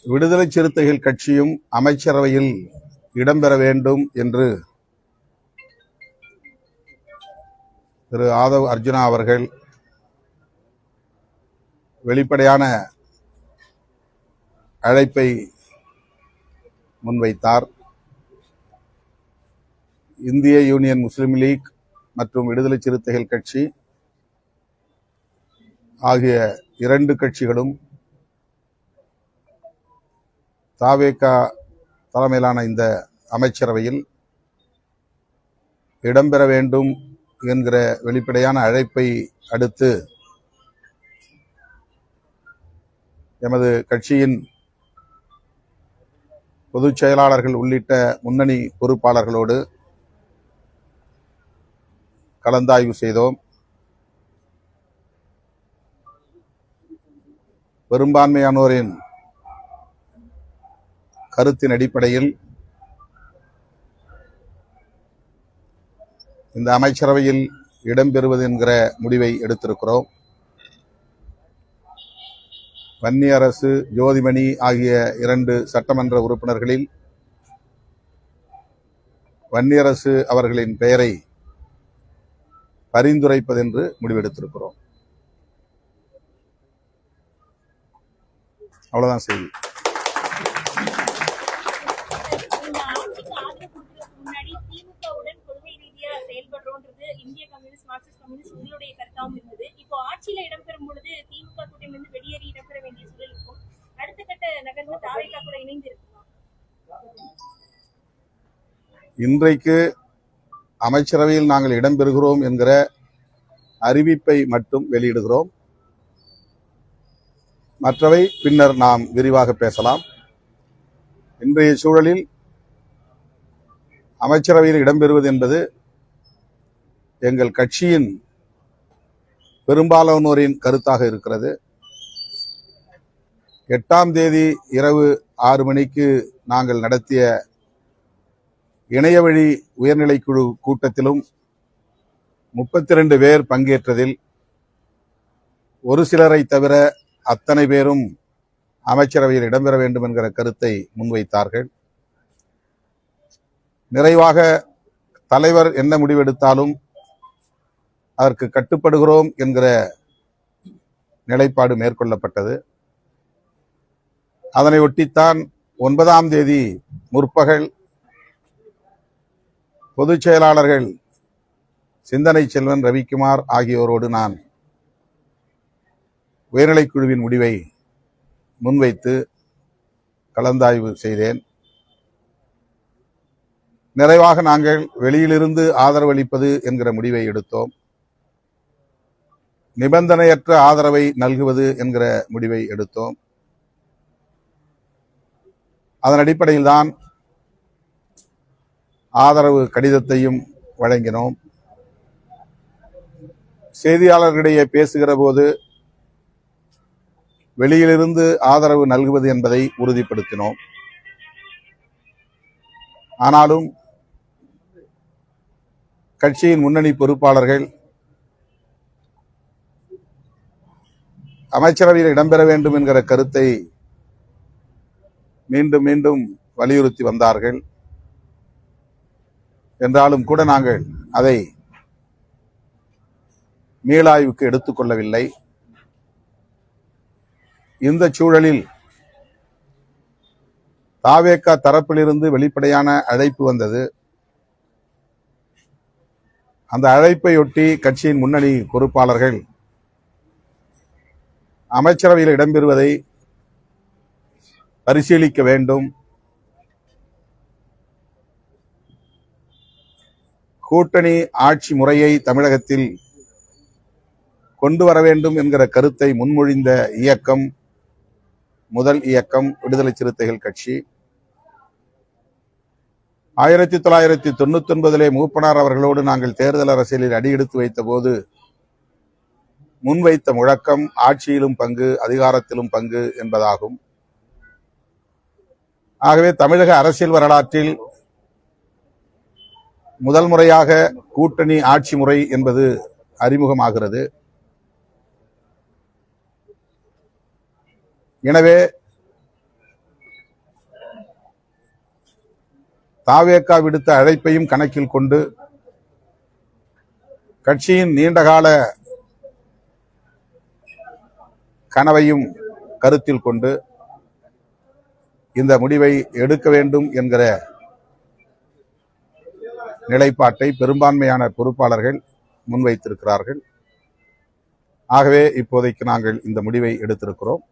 விடுதலை சிறுத்தைகள் கட்சியும் அமைச்சரவையில் இடம்பெற வேண்டும் என்று திரு ஆதவ் அர்ஜுனா அவர்கள் வெளிப்படையான அழைப்பை முன்வைத்தார். இந்திய யூனியன் முஸ்லிம் லீக் மற்றும் விடுதலை சிறுத்தைகள் கட்சி ஆகிய இரண்டு கட்சிகளும் தவேக தலைமையிலான இந்த அமைச்சரவையில் இடம்பெற வேண்டும் என்கிற வெளிப்படையான அழைப்பை அடுத்து எமது கட்சியின் பொதுச் செயலாளர்கள் உள்ளிட்ட முன்னணி பொறுப்பாளர்களோடு கலந்தாய்வு செய்தோம். பெரும்பான்மையானோரின் கருத்தின் அடிப்படையில் இந்த அமைச்சரவையில் இடம்பெறுவது என்கிற முடிவை எடுத்திருக்கிறோம். வன்னியரசு, ஜோதிமணி ஆகிய இரண்டு சட்டமன்ற உறுப்பினர்களில் வன்னியரசு அவர்களின் பெயரை பரிந்துரைப்பதென்று முடிவெடுத்திருக்கிறோம். அவ்வளவுதான் செய்தி. இன்றைக்கு அமைச்சரவையில் நாங்கள் இடம்பெறுகிறோம் என்கிற அறிவிப்பை மட்டும் வெளியிடுகிறோம். மற்றவை பின்னர் நாம் விரிவாக பேசலாம். இன்றைய சூழலில் அமைச்சரவையில் இடம்பெறுவது என்பது எங்கள் கட்சியின் பெரும்பாலானோரின் கருத்தாக இருக்கிறது. 8ஆம் தேதி இரவு 6 மணிக்கு நாங்கள் நடத்திய இணையவழி உயர்நிலைக்குழு கூட்டத்திலும் 32 பேர் பங்கேற்றதில் ஒரு சிலரை தவிர அத்தனை பேரும் அமைச்சரவையில் இடம்பெற வேண்டும் என்கிற கருத்தை முன்வைத்தார்கள். நிறைவாக தலைவர் என்ன முடிவெடுத்தாலும் அதற்கு கட்டுப்படுகிறோம் என்கிற நிலைப்பாடு மேற்கொள்ளப்பட்டது. அதனை ஒட்டித்தான் 9ஆம் தேதி முற்பகல் பொதுச் செயலாளர்கள் சிந்தனை செல்வன், ரவிக்குமார் ஆகியோரோடு நான் உயர்நிலைக்குழுவின் முடிவை முன்வைத்து கலந்தாய்வு செய்தேன். நிறைவாக நாங்கள் வெளியிலிருந்து ஆதரவளிப்பது என்கிற முடிவை எடுத்தோம். நிபந்தனையற்ற ஆதரவை நல்குவது என்கிற முடிவை எடுத்தோம். அதன் அடிப்படையில்தான் ஆதரவு கடிதத்தையும் வழங்கினோம். செய்தியாளர்களிடையே பேசுகிற போது வெளியிலிருந்து ஆதரவு நல்குவது என்பதை உறுதிப்படுத்தினோம். ஆனாலும் கட்சியின் முன்னணி பொறுப்பாளர்கள் அமைச்சரவையில் இடம்பெற வேண்டும் என்கிற கருத்தை மீண்டும் மீண்டும் வலியுறுத்தி வந்தார்கள். என்றாலும் கூட நாங்கள் அதை மீளாய்வுக்கு எடுத்துக்கொள்ளவில்லை. இந்த சூழலில் தவேக தரப்பிலிருந்து வெளிப்படையான அழைப்பு வந்தது. அந்த அழைப்பையொட்டி கட்சியின் முன்னணி பொறுப்பாளர்கள் அமைச்சரவையில் இடம்பெறுவதை பரிசீலிக்க வேண்டும், கூட்டணி ஆட்சி முறையை தமிழகத்தில் கொண்டு வர வேண்டும் என்கிற கருத்தை முன்மொழிந்த இயக்கம் முதல் இயக்கம் விடுதலை சிறுத்தைகள் கட்சி. 1999 மூப்பனார் அவர்களோடு நாங்கள் தேர்தல் அரசியலில் அடியெடுத்து வைத்த போது முன்வைத்த முழக்கம் ஆட்சியிலும் பங்கு, அதிகாரத்திலும் பங்கு என்பதாகும். ஆகவே தமிழக அரசியல் வரலாற்றில் முதல் முறையாக கூட்டணி ஆட்சி முறை என்பது அறிமுகமாகிறது. எனவே தாவேகா விடுத்த அழைப்பையும் கணக்கில் கொண்டு கட்சியின் நீண்டகால கனவையும் கருத்தில் கொண்டு இந்த முடிவை எடுக்க வேண்டும் என்கிற நிலைப்பாட்டை பெரும்பான்மையான பொறுப்பாளர்கள் முன்வைத்திருக்கிறார்கள். ஆகவே இப்போதைக்கு நாங்கள் இந்த முடிவை எடுத்திருக்கிறோம்.